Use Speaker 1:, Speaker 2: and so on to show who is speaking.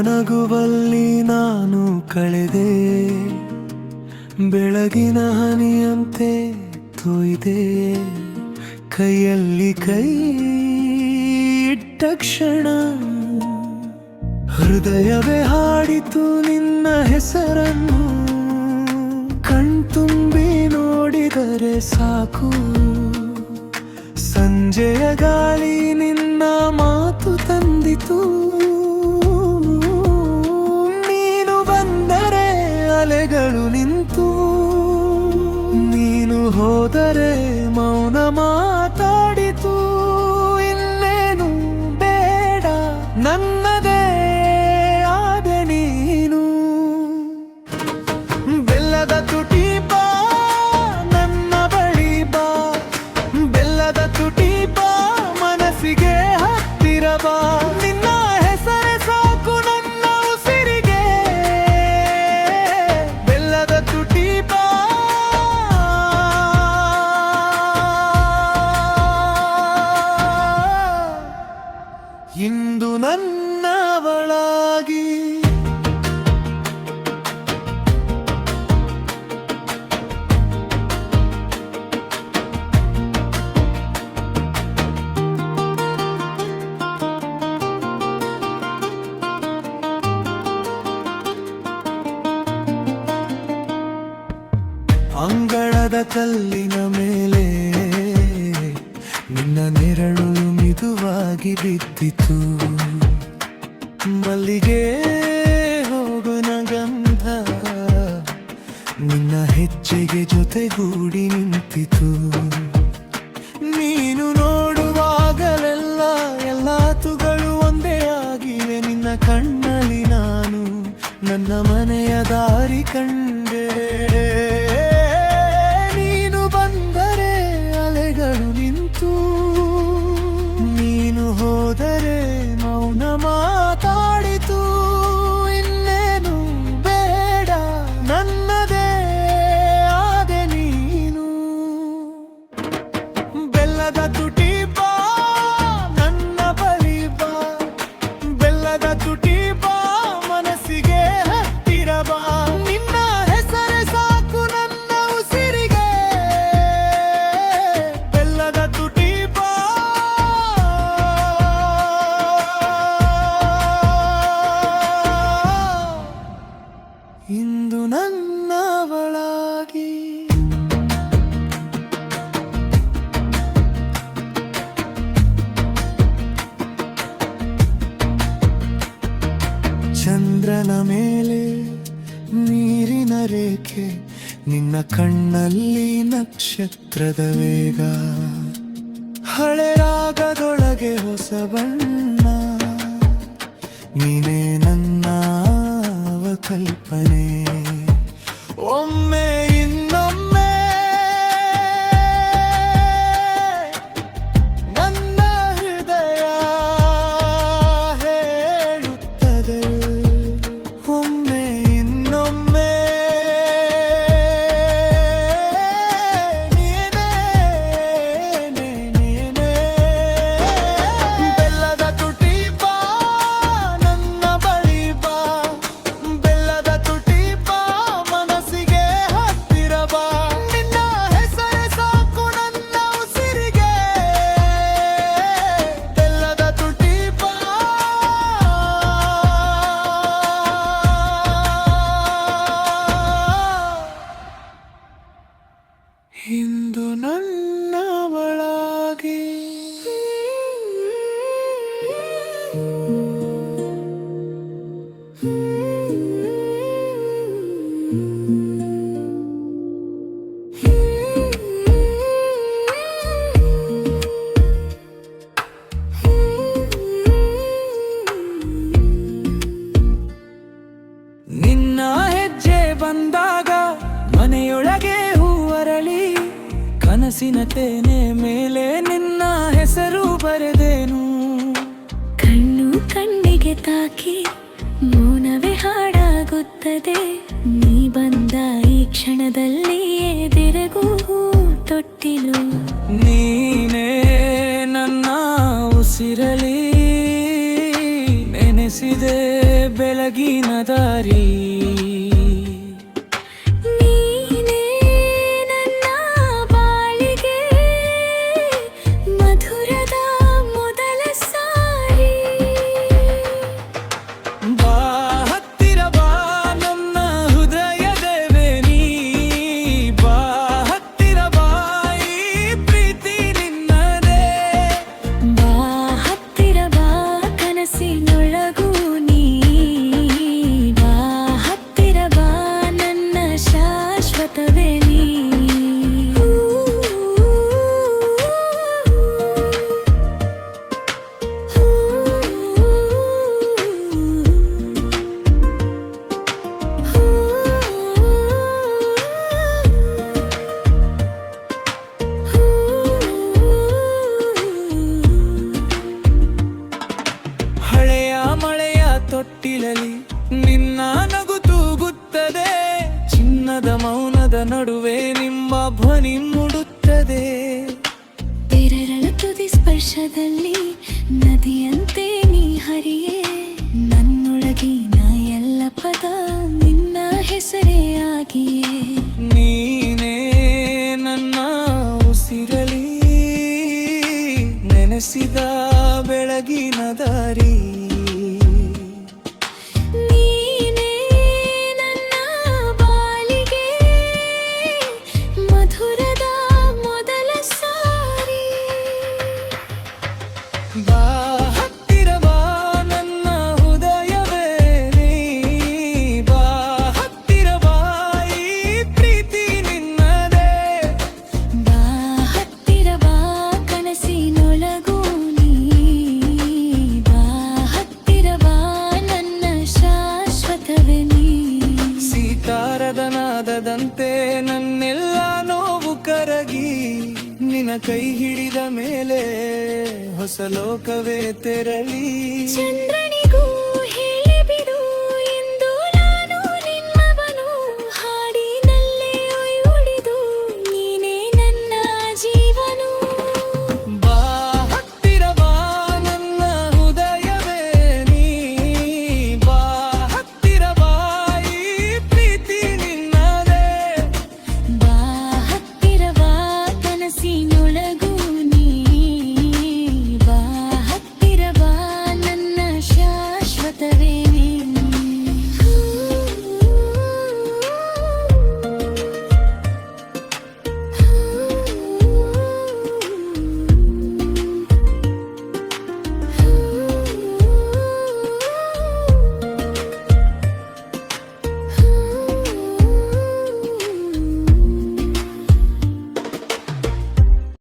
Speaker 1: ನಗುವಲ್ಲಿ ನಾನು ಕಳೆದೆ, ಬೆಳಗಿನ ಹನಿಯಂತೆ ತೊಯ್ದೆ. ಕೈಯಲ್ಲಿ ಕೈ ಇಟ್ಟ ಕ್ಷಣ ಹೃದಯವೇ ಹಾಡಿತು ನಿನ್ನ ಹೆಸರನ್ನು. ಕಣ್ತುಂಬಿ ನೋಡಿದರೆ ಸಾಕು, ಸಂಜೆಯ ಗಾಳಿ ನಿನ್ನ ಮಾತು ತಂದಿತು. ನೀನು ಬಂದರೆ ಅಲೆಗಳು ನಿಂತು, ನೀನು ಹೋದರೆ ಮೌನ ಮಾತಾಡಿತು. ಇನ್ನೇನು ಬೇಡ, ನನ್ನದೇ ಆದೆ ನೀನು. ಬೆಲ್ಲದ ತುಟಿ ಬಾ ನನ್ನ ಬಳಿ ಬಾ, ಬೆಲ್ಲದ ತುಟಿ ಬಾ ಮನಸ್ಸಿಗೆ ಹತ್ತಿರ ಬಾ. ನಿನ್ನ ಹೆಸರೇ ಸಾಕು ನನ್ನ ಉಸಿರಿಗೆ, ಬೆಲ್ಲದ ತುಟಿ ಬಾ. ಇಂದು ನನ್ನವಳಾಗಿ ಅಂಗಳದ ಕಲ್ಲಿನ ಮೇಲೆ ನಿನ್ನ ನೆರಳು ಮಿದುವಾಗಿ ಬಿದ್ದಿತು. ಮಲ್ಲಿಗೆ ಹೋಗನ ಗಂಧ ನಿನ್ನ ಹೆಜ್ಜೆಗೆ ಜೊತೆಗೂಡಿ ನಿಂತಿತು. ನೀನು ನೋಡುವಾಗಲೆಲ್ಲ ಎಲ್ಲ ತುಗಳು ಒಂದೇ ಆಗಿವೆ. ನಿನ್ನ ಕಣ್ಣಲ್ಲಿ ನಾನು ನನ್ನ ಮನೆಯ ದಾರಿ ಕಂಡೆ. ನೀನು ಬಂದರೆ ಅಲೆಗಳು ನಿಂತು, ನೀನು ಹೋದರೆ ಮೌನ ಮಾತಾಡಿತು. ಇನ್ನೇನು ಬೇಡ, ನನ್ನದೇ ಆದೆ ನೀನು. ಬೆಲ್ಲದ ತುಟಿ ಬಾ ನನ್ನ ಬಳಿ ಬಾ, ಬೆಲ್ಲದ ತುಟಿ ಬಾ ಮನಸ್ಸಿಗೆ ಹತ್ತಿರ ಬಾ. ನಿನ್ನ ಹೆಸರೇ ಸಾಕು ನನ್ನ ಉಸಿರಿಗೆ, ಬೆಲ್ಲದ ತುಟಿ ಬಾ. ಇಂದು ನನ್ನವಳಾಗಿ ಚಂದ್ರನ ಮೇಲೆ ನೀರಿನ ರೇಖೆ, ನಿನ್ನ ಕಣ್ಣಲ್ಲಿ ನಕ್ಷತ್ರದ ವೇಗ. ಹಳೆ ರಾಗದೊಳಗೆ ಹೊಸ ಬಣ್ಣ, ನೀನೇ ನನ್ನ ಕಲ್ಪನೆ. ಒಮ್ಮೆ ಇನ್ನೊಮ್ಮೆ ನನ್ನ ಹೃದಯ ಹೇಳುತ್ತದೆ. ಒಮ್ಮೆ ಇನ್ನೊಮ್ಮೆ ನೀನೇ ನೀನೇ. ಬೆಲ್ಲದ ತುಟಿ ಬಾ ನನ್ನ ಬಳಿ ಬಾ, ಬೆಲ್ಲದ ತುಟಿ ಬಾ ಮನಸ್ಸಿಗೆ ಹತ್ತಿರ ಬಾ. ನಿನ್ನ ಹೆಸರೇ ಸಾಕು ನನ್ನ ಉಸಿರಿಗೆ, ಬೆಲ್ಲದ ತುಟಿ ಬಾ. ಇಂದು ನನ್ನವಳಾಗಿ ನಿನ್ನ ಹೆಜ್ಜೆ ಬಂದಾಗ ಮನೆಯೊಳಗೆ ಹೂವರಳಿ, ಕನಸಿನ ತೇನೆ ಮೇಲೆ ನಿನ್ನ ಹೆಸರು ಬರೆದೇನು.
Speaker 2: ಕಣ್ಣು ಕಣ್ಣಿಗೆ ತಾಕಿ ಮೌನವೇ ಹಾಡಾಗುತ್ತದೆ. ನೀ ಬಂದ ಈ ಕ್ಷಣದಲ್ಲಿ ಎದೆರಗೂ ತೊಟ್ಟಿಲು.
Speaker 1: ನೀನೇ ನನ್ನ ಉಸಿರಲಿ ನೆನೆಸಿದೆ ದಾರಿ.
Speaker 2: ನೀನೇ ನನ್ನ ಬಾಳಿಗೆ ಮಧುರದ ಮೊದಲ ಸಾರಿ.
Speaker 1: ಬಾ ಹತ್ತಿರ ಬಾ ನನ್ನ ಹೃದಯದೇವೆ ನೀ, ಬಾ ಹತ್ತಿರ ಬಾ ಈ ಪ್ರೀತಿ ನಿನ್ನದೇ.
Speaker 2: ಬಾ ಹತ್ತಿರ ಬಾ ಕನಸಿನೊಳಗೂ ನೀ, ಬಾ ಹತ್ತಿರ ಬಾ ನನ್ನ ಶಾಶ್ವತವೇ ನೀ.
Speaker 1: ಹಳೆಯ ಮಳೆಯ ತೊಟ್ಟಿಲಲಿ ನಿನ್ನ ನಗು ತೂಗುತ್ತದೆ, ಚಿನ್ನದ ಮೌನದ ನಡುವೆ ನಿಮ್ಮ ಧ್ವನಿ ಮೂಡುತ್ತದೆ.
Speaker 2: ಬೆರಳ ತುದಿ ಸ್ಪರ್ಶದಲ್ಲಿ ನದಿಯಂತೆ ನೀ ಹರಿಯೇ, ನನ್ನೊಳಗಿನ ಎಲ್ಲ ಪದ ನಿನ್ನ ಹೆಸರೇ ಆಗಿಯೇ.
Speaker 1: ನೀನೇ ನನ್ನ ಉಸಿರಲಿ ನೆನೆಸಿದ ಬೆಳಗಿನ ದಾರಿ.
Speaker 2: ನೀನೇ ನನ್ನ ಬಾಳಿಗೆ ಮಧುರದ ಮೊದಲ ಸಾರಿ.
Speaker 1: ಬಾ ಹತ್ತಿರ ಬಾ ನನ್ನ ಹೃದಯವೇ ನೀ, ಬಾ ಹತ್ತಿರ ಬಾ ಈ ಪ್ರೀತಿ ನಿನ್ನದೇ.
Speaker 2: ಬಾ ಹತ್ತಿರ ಬಾ ಕನಸಿನೊಳಗೂ ನೀ, ಬಾ ಹತ್ತಿರ ಬಾ ನನ್ನ ಶಾಶ್ವತವೇ ನೀ.
Speaker 1: ಸೀತಾರದ ನಾದದಂತೆ ನನ್ನೆಲ್ಲ ನೋವು ಕರಗಿ, ನಿನ್ನ ಕೈ ಹಿಡಿದ ಮೇಲೆ ಹೊಸ ಲೋಕವೇ ತೆರಳಿ.
Speaker 2: ಚಂದ್ರನ